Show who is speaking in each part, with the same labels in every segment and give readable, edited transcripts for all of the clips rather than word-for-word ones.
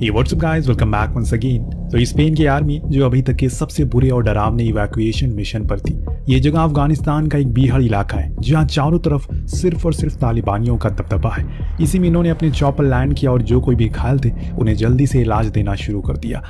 Speaker 1: Hey, what's up guys? Welcome back once again. तो Spain की army जो अभी तक के सबसे बुरे और डरावने इवैक्यूएशन मिशन पर थी। ये जगह अफगानिस्तान का एक बीहड़ इलाका है जहाँ चारों तरफ सिर्फ और सिर्फ तालिबानियों का दबदबा है। इसी में इन्होंने अपने चॉपर लैंड किया और जो कोई भी घायल थे उन्हें जल्दी से इलाज देना शुरू कर दिया।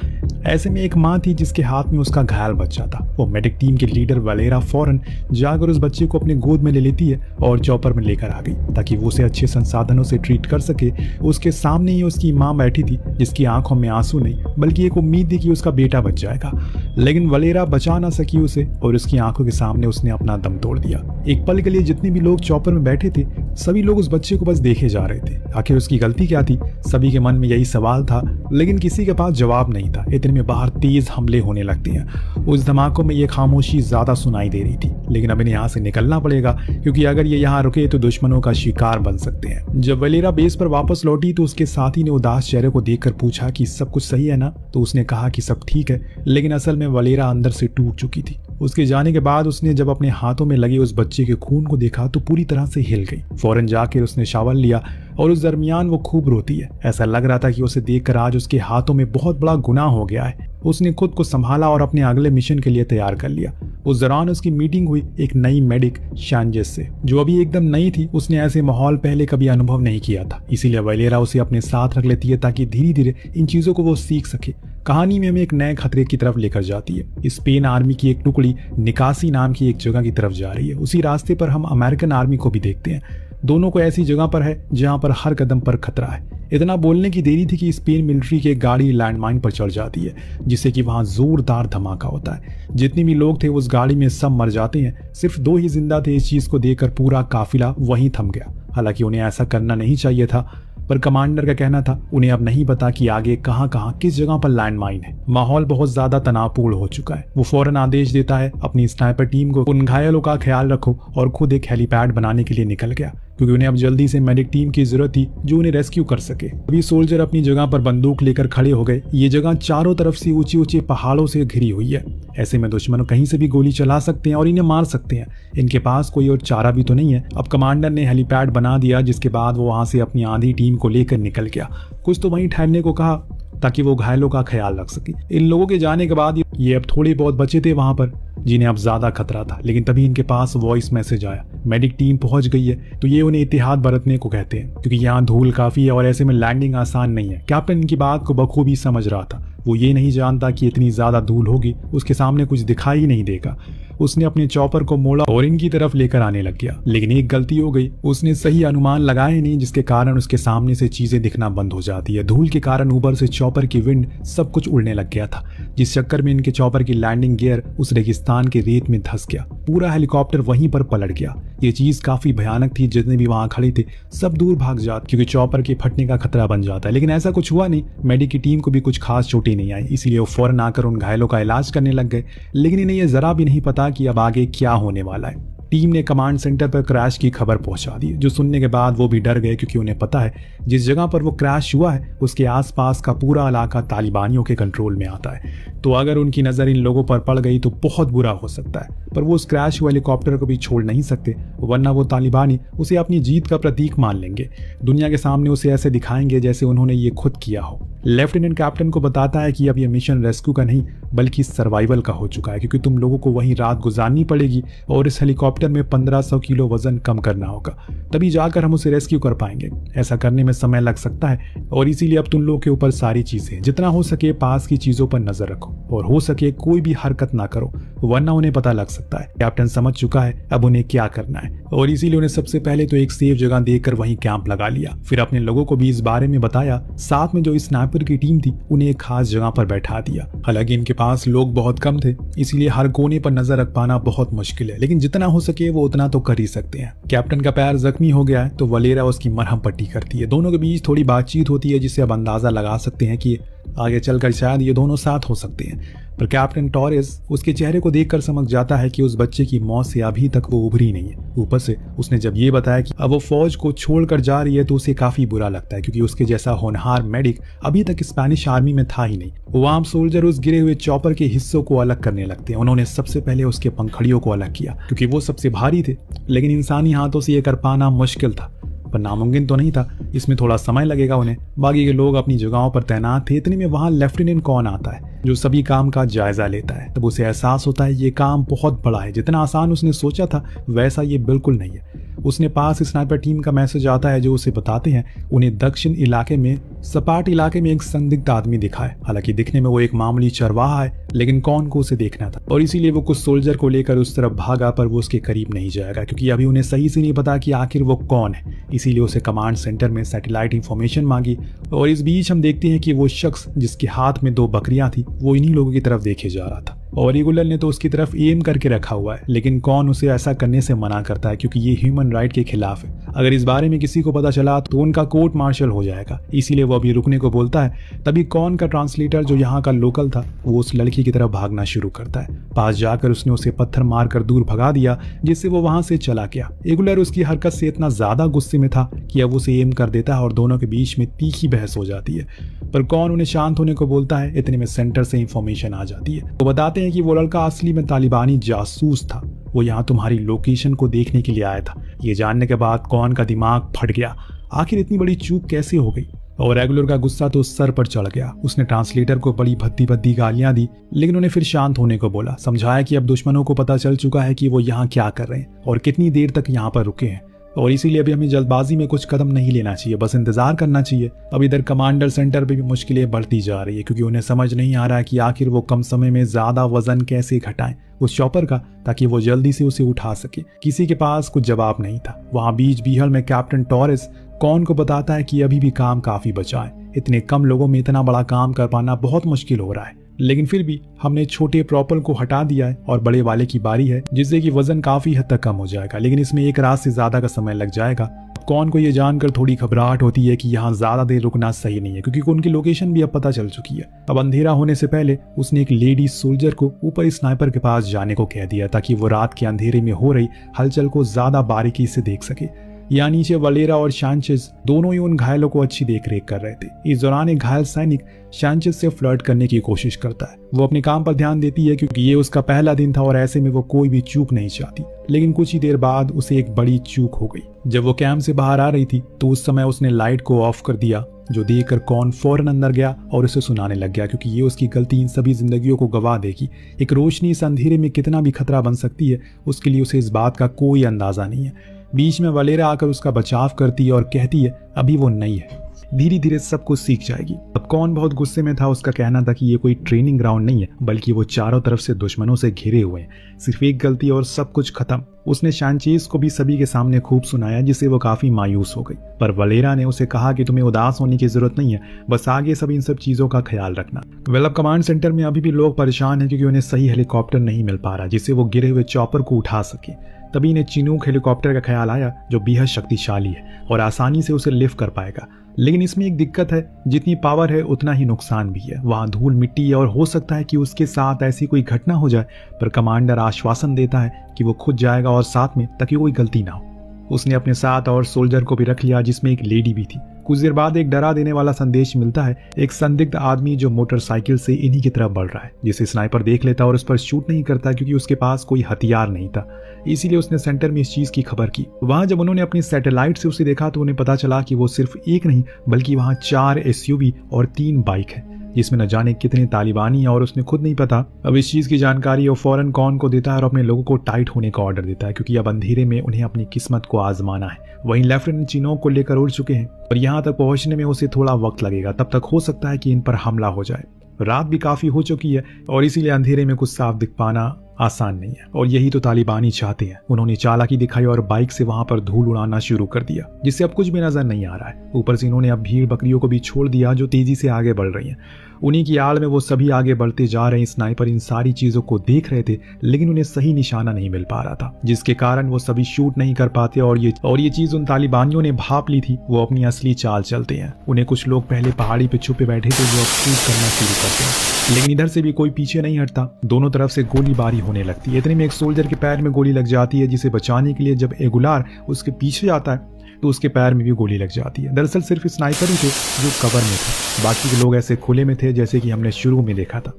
Speaker 1: ऐसे में एक माँ थी जिसके हाथ में उसका घायल बच्चा था। वो मेडिक टीम के लीडर वलेरा फौरन जाकर उस बच्चे को अपने गोद में ले लेती है और चॉपर में लेकर आ गई ताकि वो उसे अच्छे संसाधनों से ट्रीट कर सके। उसके सामने ही उसकी माँ बैठी थी जिसकी आंखों में आंसू नहीं बल्कि एक उम्मीद थी कि उसका बेटा बच जाएगा, लेकिन वलेरा बचा ना सकी उसे और उसकी आंखों के सामने उसने अपना दम तोड़ दिया। एक पल के लिए जितने भी लोग चॉपर में बैठे थे सभी लोग उस बच्चे को बस देखे जा रहे थे। आखिर उसकी गलती क्या थी? सभी के मन में यही सवाल था, लेकिन किसी के पास जवाब नहीं था। इतने में बाहर तेज हमले होने लगते हैं। उस धमाकों में ये खामोशी ज्यादा सुनाई दे रही थी, लेकिन अब इन्हें यहाँ से निकलना पड़ेगा क्योंकि अगर ये यहाँ रुके तो दुश्मनों का शिकार बन सकते हैं। जब वलेरा बेस पर वापस लौटी तो उसके साथी ने उदास चेहरे को देखकर पूछा कि सब कुछ सही है ना? तो उसने कहा कि सब ठीक है, लेकिन असल में वलेरा अंदर से टूट चुकी थी। उसके जाने के बाद उसने जब अपने हाथों में लगे उस बच्चे के खून को देखा तो पूरी तरह से हिल गई। फौरन जाकर उसने शावर लिया और उस दरमियान वो खूब रोती है। ऐसा लग रहा था कि उसे देखकर आज उसके हाथों में बहुत बड़ा गुनाह हो गया है। उसने खुद को संभाला और अपने अगले मिशन के लिए तैयार कर लिया। उस दौरान उसकी मीटिंग हुई एक नई मेडिक शांजेस से, जो अभी एकदम नई थी। उसने ऐसे माहौल पहले कभी अनुभव नहीं किया था, इसीलिए वलेरा उसे अपने साथ रख लेती है ताकि धीरे धीरे इन चीजों को वो सीख सके। कहानी में हमें एक नए खतरे की तरफ लेकर जाती है। स्पेन आर्मी की एक टुकड़ी निकासी नाम की एक जगह की तरफ जा रही है। उसी रास्ते पर हम अमेरिकन आर्मी को भी देखते हैं। दोनों को ऐसी जगह पर है जहां पर हर कदम पर खतरा है। इतना बोलने की देरी थी कि स्पेन मिलिट्री की एक गाड़ी लैंडमाइन पर चढ़ जाती है जिससे कि वहां जोरदार धमाका होता है। जितने भी लोग थे उस गाड़ी में सब मर जाते हैं। सिर्फ 2 ही जिंदा थे। इस चीज को देखकर पूरा काफिला वहीं थम गया। हालांकि उन्हें ऐसा करना नहीं चाहिए था, पर कमांडर का कहना था उन्हें अब नहीं पता कि आगे कहां किस जगह पर लैंडमाइन है। माहौल बहुत ज्यादा तनावपूर्ण हो चुका है। वो फौरन आदेश देता है अपनी स्नाइपर टीम को उन घायलों का ख्याल रखो और खुद एक हेलीपैड बनाने के लिए निकल गया क्योंकि उन्हें अब जल्दी से मेडिक टीम की जरूरत थी जो उन्हें रेस्क्यू कर सके। अभी सोल्जर अपनी जगह पर बंदूक लेकर खड़े हो गए। ये जगह चारों तरफ से ऊंचे ऊंचे पहाड़ों से घिरी हुई है। ऐसे में दुश्मन कहीं से भी गोली चला सकते हैं और इन्हें मार सकते हैं। इनके पास कोई और चारा भी तो नहीं है। अब कमांडर ने हेलीपैड बना दिया जिसके बाद वो वहां से अपनी आधी टीम को लेकर निकल गया। कुछ तो वहीं ठहरने को कहा ताकि वो घायलों का ख्याल रख सके। इन लोगों के जाने के बाद ये अब थोड़े बहुत बचे थे वहां पर जिन्हें अब ज्यादा खतरा था, लेकिन तभी इनके पास वॉइस मैसेज आया। मेडिक टीम पहुंच गई है। तो ये उन्हें इत्तेहाद बरतने को कहते हैं क्योंकि यहाँ धूल काफी है और ऐसे में लैंडिंग आसान नहीं है। कैप्टन इनकी बात को बखूबी समझ रहा था। वो ये नहीं जानता कि इतनी ज्यादा धूल होगी, उसके सामने कुछ दिखाई नहीं देगा। उसने अपने चॉपर को मोड़ा और इनकी तरफ लेकर आने लग गया, लेकिन एक गलती हो गई। उसने सही अनुमान लगाए नहीं जिसके कारण उसके सामने से चीजें दिखना बंद हो जाती है। धूल के कारण ऊपर से चॉपर की विंड सब कुछ उड़ने लग गया था, जिस चक्कर में इनके चॉपर की लैंडिंग गियर उस रेगिस्तान के रेत में धंस गया। पूरा हेलीकॉप्टर वहीं पर पलट गया। ये चीज काफी भयानक थी। जितने भी वहां खड़े थे सब दूर भाग जाते क्योंकि चॉपर के फटने का खतरा बन जाता है, लेकिन ऐसा कुछ हुआ नहीं। मेडिक की टीम को भी कुछ खास चोटें नहीं आई, इसलिए वो फौरन आकर उन घायलों का इलाज करने लग गए। लेकिन इन्हें यह जरा भी नहीं पता कि अब आगे क्या होने वाला है। टीम ने कमांड सेंटर पर क्रैश की खबर पहुंचा दी, जो सुनने के बाद वो भी डर गए क्योंकि उन्हें पता है जिस जगह पर वो क्रैश हुआ है उसके आसपास का पूरा इलाका तालिबानियों के कंट्रोल में आता है। तो अगर उनकी नजर इन लोगों पर पड़ गई तो बहुत बुरा हो सकता है। पर वो उस क्रैश हुए हेलीकॉप्टर को भी छोड़ नहीं सकते, वरना वो तालिबानी उसे अपनी जीत का प्रतीक मान लेंगे। दुनिया के सामने उसे ऐसे दिखाएंगे जैसे उन्होंने ये खुद किया हो। लेफ्टिनेंट कैप्टन को बताता है कि अब यह मिशन रेस्क्यू का नहीं बल्कि सर्वाइवल का हो चुका है क्योंकि तुम लोगों को वहीं रात गुजारनी पड़ेगी और इस हेलीकॉप्टर में 1500 किलो वजन कम करना होगा, तभी जाकर हम उसे रेस्क्यू कर पाएंगे। ऐसा करने में समय लग सकता है और इसीलिए अब तुम लोगों के ऊपर सारी चीजें, जितना हो सके पास की चीजों पर नजर रखो और हो सके कोई भी हरकत ना करो, वरना उन्हें पता लग सकता है। कैप्टन समझ चुका है अब उन्हें क्या करना है और इसीलिए उन्हें सबसे पहले तो एक सेफ जगह देखकर वहीं कैंप लगा लिया। फिर अपने लोगों को भी इस बारे में बताया। साथ में जो स्नाइपर की टीम थी उन्हें एक खास जगह पर बैठा दिया। हालांकि इनके पास लोग बहुत कम थे, इसीलिए हर कोने पर नजर रख पाना बहुत मुश्किल है, लेकिन जितना हो सके वो उतना तो कर ही सकते हैं। कैप्टन का पैर जख्मी हो गया है तो वलेरा उसकी मरहम पट्टी करती है। दोनों के बीच थोड़ी बातचीत होती है जिससे अब अंदाजा लगा सकते हैं कि आगे चलकर शायद ये दोनों साथ हो सकते हैं। पर कैप्टन टॉरेस उसके चेहरे को देखकर समझ जाता है कि उस बच्चे की मौत से अभी तक वो उभरी नहीं है। ऊपर से उसने जब ये बताया कि अब वो फौज को छोड़कर जा रही है तो उसे काफी बुरा लगता है क्योंकि उसके जैसा होनहार मेडिक अभी तक स्पेनिश आर्मी में था ही नहीं। वो आम सोल्जर उस गिरे हुए चॉपर के हिस्सों को अलग करने लगते हैं। उन्होंने सबसे पहले उसके पंखड़ियों को अलग किया क्योंकि वो सबसे भारी थे, लेकिन इंसानी हाथों से ये कर पाना मुश्किल था। पर नामुमकिन तो नहीं था, इसमें थोड़ा समय लगेगा उन्हें। बाकी के लोग अपनी जगहों पर तैनात थे। इतने में वहां लेफ्टिनेंट कौन आता है जो सभी काम का जायजा लेता है। तब उसे एहसास होता है ये काम बहुत बड़ा है, जितना आसान उसने सोचा था वैसा ये बिल्कुल नहीं है। उसने पास स्नाइपर टीम का मैसेज आता है जो उसे बताते हैं उन्हें दक्षिण इलाके में सपाट इलाके में एक संदिग्ध आदमी दिखा है। हालांकि दिखने में वो एक मामूली चरवाहा है, लेकिन कौन को उसे देखना था और इसीलिए वो कुछ सोल्जर को लेकर उस तरफ भागा, पर वो उसके करीब नहीं जाएगा क्योंकि अभी उन्हें सही से नहीं पता कि आखिर वो कौन है। इसीलिए उसे कमांड सेंटर में सैटेलाइट इंफॉर्मेशन मांगी और इस बीच हम देखते हैं कि वो शख्स जिसके हाथ में 2 बकरियां थी वो इन्हीं लोगों की तरफ देखे जा रहा था और रेगुलर ने तो उसकी तरफ एम करके रखा हुआ है, लेकिन कौन उसे ऐसा करने से मना करता है क्योंकि ये ह्यूमन राइट के खिलाफ है। अगर इस बारे में किसी को पता चला तो उनका कोर्ट मार्शल हो जाएगा, इसीलिए वो अभी रुकने को बोलता है। तभी कौन का ट्रांसलेटर जो यहाँ का लोकल था वो उस लड़की की तरफ भागना शुरू करता है। पास जाकर उसने उसे पत्थर मारकर दूर भगा दिया जिससे वो वहां से चला गया। रेगुलर उसकी हरकत से इतना ज्यादा गुस्से में था कि अब उसे एम कर देता है और दोनों के बीच में तीखी बहस हो जाती है, पर कौन उन्हें शांत होने को बोलता है। इतने में सेंटर से इंफॉर्मेशन आ जाती है। वो बताते हैं कि वो लड़का असली में तालिबानी जासूस था, वो यहाँ तुम्हारी लोकेशन को देखने के लिए आया था। ये जानने के बाद कौन का दिमाग फट गया, आखिर इतनी बड़ी चूक कैसे हो गई। और रेगुलर का गुस्सा तो सर पर चढ़ गया। उसने ट्रांसलेटर को बड़ी भद्दी भद्दी गालियां दी, लेकिन उन्हें फिर शांत होने को बोला। समझाया कि अब दुश्मनों को पता चल चुका है कि वो यहाँ क्या कर रहे हैं और कितनी देर तक यहाँ पर रुके हैं, और इसीलिए अभी हमें जल्दबाजी में कुछ कदम नहीं लेना चाहिए, बस इंतजार करना चाहिए। अब इधर कमांडर सेंटर पे भी मुश्किलें बढ़ती जा रही है क्योंकि उन्हें समझ नहीं आ रहा है कि आखिर वो कम समय में ज्यादा वजन कैसे घटाएं उस चॉपर का, ताकि वो जल्दी से उसे उठा सके। किसी के पास कुछ जवाब नहीं था। वहां बीच बीहल में कैप्टन टॉरेस कौन को बताता है कि अभी भी काम काफी बचा है, इतने कम लोगों में इतना बड़ा काम कर पाना बहुत मुश्किल हो रहा है, लेकिन फिर भी हमने छोटे प्रोपल को हटा दिया है और बड़े वाले की बारी है, जिससे कि वजन काफी हद तक कम हो जाएगा, लेकिन इसमें 1 रात से ज्यादा का समय लग जाएगा। कौन को ये जानकर थोड़ी घबराहट होती है कि यहाँ ज्यादा देर रुकना सही नहीं है क्योंकि उनकी लोकेशन भी अब पता चल चुकी है। अब अंधेरा होने से पहले उसने एक लेडी सोल्जर को ऊपर स्नाइपर के पास जाने को कह दिया ताकि वो रात के अंधेरे में हो रही हलचल को ज्यादा बारीकी से देख सके। यहाँ नीचे वलेरा और शांचेज दोनों ही उन घायलों को अच्छी देखरेख कर रहे थे। इस दौरान एक घायल सैनिक शांचेज से फ्लर्ट करने की कोशिश करता है। वो अपने काम पर ध्यान देती है क्योंकि ये उसका पहला दिन था और ऐसे में वो कोई भी चूक नहीं चाहती, लेकिन कुछ ही देर बाद उसे एक बड़ी चूक हो गई। जब वो कैंप से बाहर आ रही थी तो उस समय उसने लाइट को ऑफ कर दिया, जो देखकर कौन फौरन अंदर गया और उसे सुनाने लग गया क्योंकि ये उसकी गलती इन सभी जिंदगियों को गवा देगी। एक रोशनी इस अंधेरे में कितना भी खतरा बन सकती है उसके लिए उसे इस बात का कोई अंदाजा नहीं है। बीच में वलेरा आकर उसका बचाव करती है और कहती है अभी वो नई है, धीरे धीरे सब कुछ सीख जाएगी। अब कौन बहुत गुस्से में था। उसका कहना था कि ये कोई ट्रेनिंग ग्राउंड नहीं है बल्कि वो चारों तरफ से दुश्मनों से घिरे हुए हैं, सिर्फ एक गलती और सब कुछ खत्म। उसने शांचेज को भी सभी के सामने खूब सुनाया जिससे वो काफी मायूस हो गई, पर वलेरा ने उसे कहा कि तुम्हें उदास होने की जरूरत नहीं है, बस आगे सब इन सब चीजों का ख्याल रखना। वेल, कमांड सेंटर में अभी भी लोग परेशान हैं क्योंकि उन्हें सही हेलीकॉप्टर नहीं मिल पा रहा जिससे वो गिरे हुए चॉपर को उठा सके। तभी इन्हें चिनूक हेलीकॉप्टर का ख्याल आया जो बेहद शक्तिशाली है और आसानी से उसे लिफ्ट कर पाएगा, लेकिन इसमें एक दिक्कत है, जितनी पावर है उतना ही नुकसान भी है। वहां धूल मिट्टी है और हो सकता है कि उसके साथ ऐसी कोई घटना हो जाए, पर कमांडर आश्वासन देता है कि वो खुद जाएगा और साथ में ताकि कोई गलती ना हो। उसने अपने साथ और सोल्जर को भी रख लिया जिसमें एक लेडी भी थी। कुछ देर बाद एक डरा देने वाला संदेश मिलता है, एक संदिग्ध आदमी जो मोटरसाइकिल से इन्हीं की तरफ बढ़ रहा है, जिसे स्नाइपर देख लेता और उस पर शूट नहीं करता क्योंकि उसके पास कोई हथियार नहीं था। इसीलिए उसने सेंटर में इस चीज की खबर की। वहां जब उन्होंने अपनी सैटेलाइट से उसे देखा तो उन्हें पता चला कि वो सिर्फ एक नहीं बल्कि वहां 4 SUV और 3 बाइक है जिसमें न जाने कितने तालिबानी है और उसने खुद नहीं पता। अब इस चीज की जानकारी वो फौरन कौन को देता है और अपने लोगों को टाइट होने का ऑर्डर देता है क्योंकि अब अंधेरे में उन्हें अपनी किस्मत को आजमाना है। वहीं लेफ्टिनेंट चिनोक को लेकर उड़ चुके हैं और यहाँ तक पहुंचने में उसे थोड़ा वक्त लगेगा, तब तक हो सकता है कि इन पर हमला हो जाए। रात भी काफी हो चुकी है और इसीलिए अंधेरे में कुछ साफ दिख पाना आसान नहीं है, और यही तो तालिबानी चाहते हैं। उन्होंने चालाकी दिखाई और बाइक से वहां पर धूल उड़ाना शुरू कर दिया जिससे अब कुछ भी नजर नहीं आ रहा है। ऊपर से इन्होंने अब भीड़ बकरियों को भी छोड़ दिया जो तेजी से आगे बढ़ रही हैं। उन्हीं की आड़ में वो सभी आगे बढ़ते जा रहे हैं। स्नाइपर इन सारी चीजों को देख रहे थे लेकिन उन्हें सही निशाना नहीं मिल पा रहा था, जिसके कारण वो सभी शूट नहीं कर पाते और ये चीज उन तालिबानियों ने भाप ली थी। वो अपनी असली चाल चलते हैं। उन्हें कुछ लोग पहले पहाड़ी पे छुपे बैठे थे जो अब शूट करना शुरू करते हैं, लेकिन इधर से भी कोई पीछे नहीं हटता। दोनों तरफ से गोलीबारी होने लगती है। इतने में एक सोल्जर के पैर में गोली लग जाती है जिसे बचाने के लिए जब एगुलार उसके पीछे जाता है तो उसके पैर में भी गोली लग जाती है। दरअसल सिर्फ स्नाइपर ही थे जो कवर में थे, बाकी के लोग ऐसे खुले में थे जैसे कि हमने शुरू में देखा था,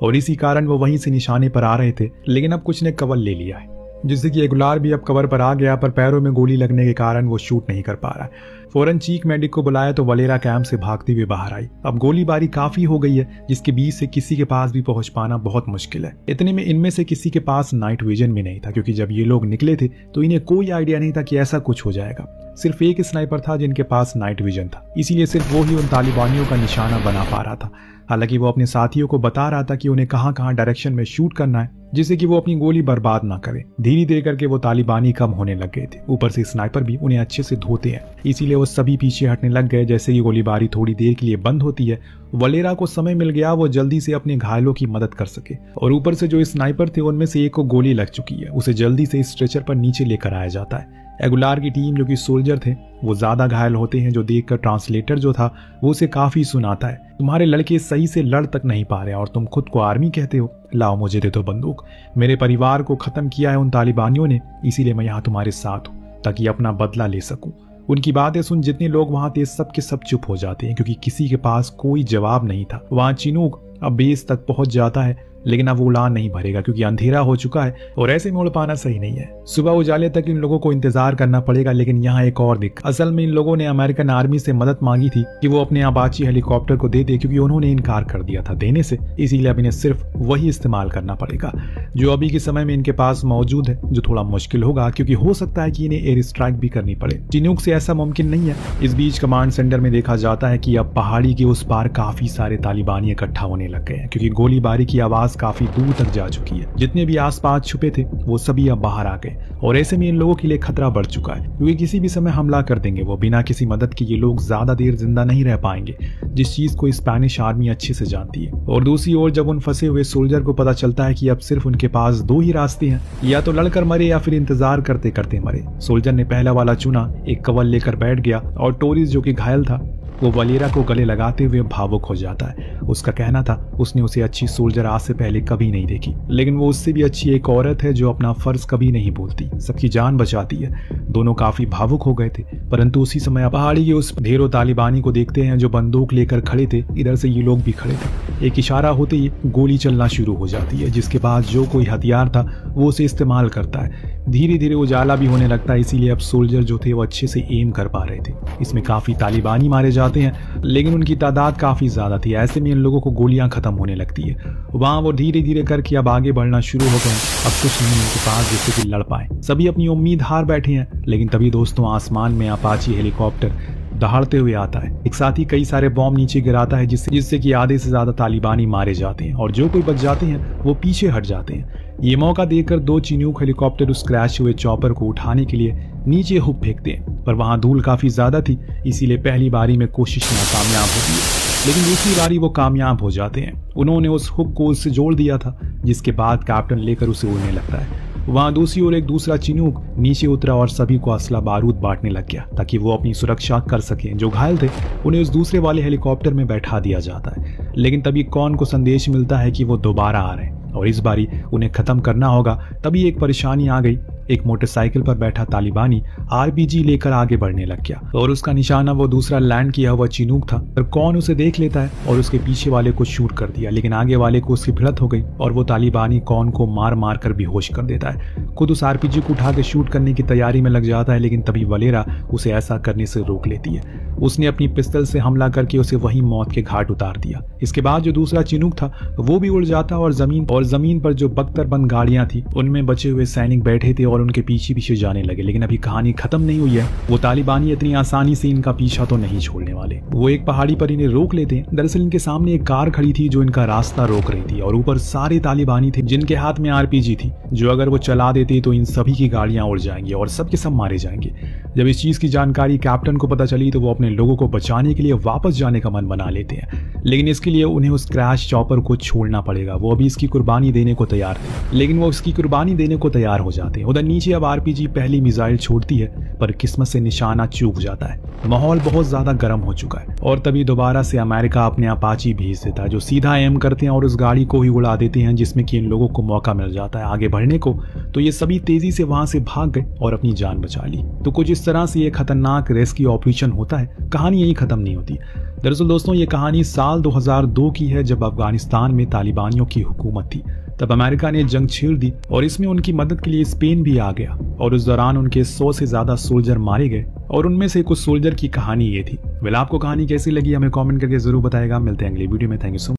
Speaker 1: और इसी कारण वो वहीं से निशाने पर आ रहे थे। लेकिन अब कुछ ने कवर ले लिया है। जिससे कि एगुलार भी अब कवर पर आ गया, पर पैरों में गोली लगने के कारण वो शूट नहीं कर पा रहा है। फौरन चीफ मेडिक को बुलाया तो वलेरा कैंप से भागते हुए बाहर आई। अब गोलीबारी काफी हो गई है, जिसके बीच से किसी के पास भी पहुंच पाना बहुत मुश्किल है। इतने में इनमें से किसी के पास नाइट विजन भी नहीं था, क्योंकि जब ये लोग निकले थे तो इन्हें कोई आइडिया नहीं था कि ऐसा कुछ हो जाएगा। सिर्फ एक स्नाइपर था जिनके पास नाइट विजन था, इसीलिए सिर्फ वो ही उन तालिबानियों का निशाना बना पा रहा था। हालांकि वो अपने साथियों को बता रहा था कि उन्हें कहां कहां डायरेक्शन में शूट करना है, जिससे कि वो अपनी गोली बर्बाद ना करे। धीरे धीरे करके वो तालिबानी कम होने लग गए थे। ऊपर से स्नाइपर भी उन्हें अच्छे से धोते हैं, इसीलिए वो सभी पीछे हटने लग गए। जैसे ही गोलीबारी थोड़ी देर के लिए बंद होती है, वलेरा को समय मिल गया वो जल्दी से अपने घायलों की मदद कर सके। और ऊपर से जो स्नाइपर थे उनमें से एक को गोली लग चुकी है, उसे जल्दी से स्ट्रेचर पर नीचे लेकर आया जाता है। एगुलार की टीम जो कि सोल्जर थे वो ज्यादा घायल होते हैं, जो देखकर ट्रांसलेटर जो था वो उसे काफी सुनाता है, तुम्हारे लड़के सही से लड़ तक नहीं पा रहे और तुम खुद को आर्मी कहते हो, लाओ मुझे दे दो बंदूक। मेरे परिवार को खत्म किया है उन तालिबानियों ने, इसीलिए मैं यहाँ तुम्हारे साथ हूँ ताकि अपना बदला ले सकूं। उनकी बातें सुन जितने लोग वहां थे सब के सब चुप हो जाते हैं, क्योंकि किसी के पास कोई जवाब नहीं था। वहां चिनूक अब बेस तक पहुंच जाता है, लेकिन अब वो उड़ान नहीं भरेगा क्योंकि अंधेरा हो चुका है और ऐसे में उड़ पाना सही नहीं है। सुबह उजाले तक इन लोगों को इंतजार करना पड़ेगा। लेकिन यहाँ एक और दिक्कत, असल में इन लोगों ने अमेरिकन आर्मी से मदद मांगी थी कि वो अपने अपाची हेलीकॉप्टर को दे दे, क्योंकि उन्होंने इनकार कर दिया था देने से। इसीलिए अब इन्हें सिर्फ वही इस्तेमाल करना पड़ेगा जो अभी के समय में इनके पास मौजूद है, जो थोड़ा मुश्किल होगा क्योंकि हो सकता है कि इन्हें एयर स्ट्राइक भी करनी पड़े। चिनूक से ऐसा मुमकिन नहीं है। इस बीच कमांड सेंटर में देखा जाता है कि अब पहाड़ी के उस पार काफी सारे तालिबानी इकट्ठा होने लग गए हैं, क्योंकि गोलीबारी की आवाज काफी दूर तक जा चुकी है। जितने भी आसपास छुपे थे वो सभी अब बाहर आ गए और ऐसे में इन लोगों के लिए खतरा बढ़ चुका है, क्योंकि किसी भी समय हमला कर देंगे वो। बिना किसी मदद के ये लोग ज्यादा देर जिंदा नहीं रह पाएंगे, जिस चीज को स्पेनिश आर्मी अच्छे से जानती है। और दूसरी ओर जब उन फंसे हुए सोल्जर को पता चलता है कि अब सिर्फ उनके पास दो ही रास्ते हैं, या तो लड़कर मरे या फिर इंतजार करते करते मरे। सोल्जर ने पहला वाला चुना, एक कवर लेकर बैठ गया और टोरिस जो कि घायल था वो वलेरा को गले लगाते हुए भावुक हो जाता है। उसका कहना था उसने उसे अच्छी सोल्जर आज से पहले कभी नहीं देखी, लेकिन वो उससे भी अच्छी एक औरत है जो अपना फर्ज कभी नहीं भूलती, सबकी जान बचाती है। दोनों काफी भावुक हो गए थे, परंतु उसी समय पहाड़ी के उस ढेरों तालिबानी को देखते हैं जो बंदूक लेकर खड़े थे। इधर से ये लोग भी खड़े थे। एक इशारा होते ही गोली चलना शुरू हो जाती है, जिसके बाद जो कोई हथियार था वो उसे इस्तेमाल करता है। धीरे धीरे उजाला भी होने लगता है, इसीलिए अब सोल्जर जो थे वो अच्छे से एम कर पा रहे थे। इसमें काफी तालिबानी मारे जाते हैं, लेकिन उनकी तादाद काफी ज्यादा थी। ऐसे में इन लोगों को गोलियां खत्म होने लगती है। वहां वो धीरे धीरे करके अब आगे बढ़ना शुरू हो गए। अब कुछ नहीं उनके पास जिससे कि लड़ पाए। सभी अपनी उम्मीद हार बैठे हैं, लेकिन तभी दोस्तों आसमान में अपाची हेलीकॉप्टर दहाड़ते हुए आता है। एक साथ ही कई सारे बॉम्ब नीचे गिराता है, जिससे कि आधे से ज्यादा तालिबानी मारे जाते हैं और जो कोई बच जाते हैं वो पीछे हट जाते हैं। ये मौका देखकर दो चिनूक हेलीकॉप्टर उस क्रैश हुए चॉपर को उठाने के लिए नीचे हुक फेंकते हैं, पर वहां धूल काफी ज्यादा थी, इसीलिए पहली बारी में कोशिश नाकामयाब होती है। लेकिन दूसरी बारी वो कामयाब हो जाते हैं। उन्होंने उस हुक को उससे जोड़ दिया था, जिसके बाद कैप्टन लेकर उसे उड़ने लगता है। वहां दूसरी ओर एक दूसरा चिनूक नीचे उतरा और सभी को असला बारूद बांटने लग गया ताकि वो अपनी सुरक्षा कर सकें। जो घायल थे उन्हें उस दूसरे वाले हेलीकॉप्टर में बैठा दिया जाता है। लेकिन तभी कौन को संदेश मिलता है कि वो दोबारा आ रहे हैं और इस बारी उन्हें खत्म करना होगा। तभी एक परेशानी आ गई। एक मोटरसाइकिल पर बैठा तालिबानी आरपीजी लेकर आगे बढ़ने लग गया और उसका निशाना वो दूसरा लैंड किया हुआ चिनूक था। पर कौन उसे देख लेता है और उसके पीछे वाले को शूट कर दिया, लेकिन आगे वाले को उसकी भिड़ंत हो गई और वो तालिबानी कौन को मार मार कर बेहोश कर देता है। खुद उस आरपीजी को उठा के शूट करने की तैयारी में लग जाता है, लेकिन तभी वलेरा उसे ऐसा करने से रोक लेती है। उसने अपनी पिस्तल से हमला करके उसे वहीं मौत के घाट उतार दिया। इसके बाद जो दूसरा चिनूक था वो भी उड़ जाता और जमीन पर जो बख्तरबंद गाड़ियां थी उनमें बचे हुए सैनिक बैठे थे और उनके पीछे पीछे जाने लगे। लेकिन अभी कहानी खत्म नहीं हुई है। वो तालिबानी इतनी आसानी से इनका पीछा तो नहीं छोड़ने वाले। वो एक पहाड़ी पर इन्हें रोक लेते हैं। दरअसल इनके सामने एक कार खड़ी थी जो इनका रास्ता रोक रही थी और ऊपर सारे तालिबानी थे जिनके हाथ में आरपीजी थी, जो अगर वो चला देते तो इन सभी की गाड़ियां उड़ जाएंगी और सबके सब मारे जाएंगे। जब इस चीज की जानकारी कैप्टन को पता चली तो वो अपने लोगों को बचाने के लिए वापस जाने का मन बना लेते हैं, लेकिन इसके लिए उन्हें उस क्रैश चॉपर को छोड़ना पड़ेगा। वो अभी इसकी कुर्बानी देने को तैयार थे, लेकिन वो इसकी कुर्बानी देने को तैयार हो जाते हैं। उधर नीचे अब आरपीजी पहली मिसाइल छोड़ती है, पर किस्मत से निशाना चूक जाता है। माहौल बहुत ज्यादा गर्म हो चुका है और तभी दोबारा से अमेरिका अपने अपाची भेज देता है, जो सीधा एम करते हैं और उस गाड़ी को ही उड़ा देते हैं, जिसमें कि इन लोगों को मौका मिल जाता है आगे बढ़ने को। तो ये सभी तेजी से वहां से भाग गए और अपनी जान बचा ली। तो कुछ इस तरह से ये खतरनाक रेस्क्यू ऑपरेशन होता है। कहानी यही खत्म नहीं होती। दरअसल दोस्तों ये कहानी साल 2002 की है, जब अफगानिस्तान में तालिबानियों की हुकूमत थी। तब अमेरिका ने जंग छेड़ दी और इसमें उनकी मदद के लिए स्पेन भी आ गया और उस दौरान उनके 100 से ज्यादा सोल्जर मारे गए और उनमें से कुछ सोल्जर की कहानी ये थी। वेल, आपको कहानी कैसी लगी हमें कमेंट करके जरूर बताएगा। मिलते हैं अगली वीडियो में। Thank you so much.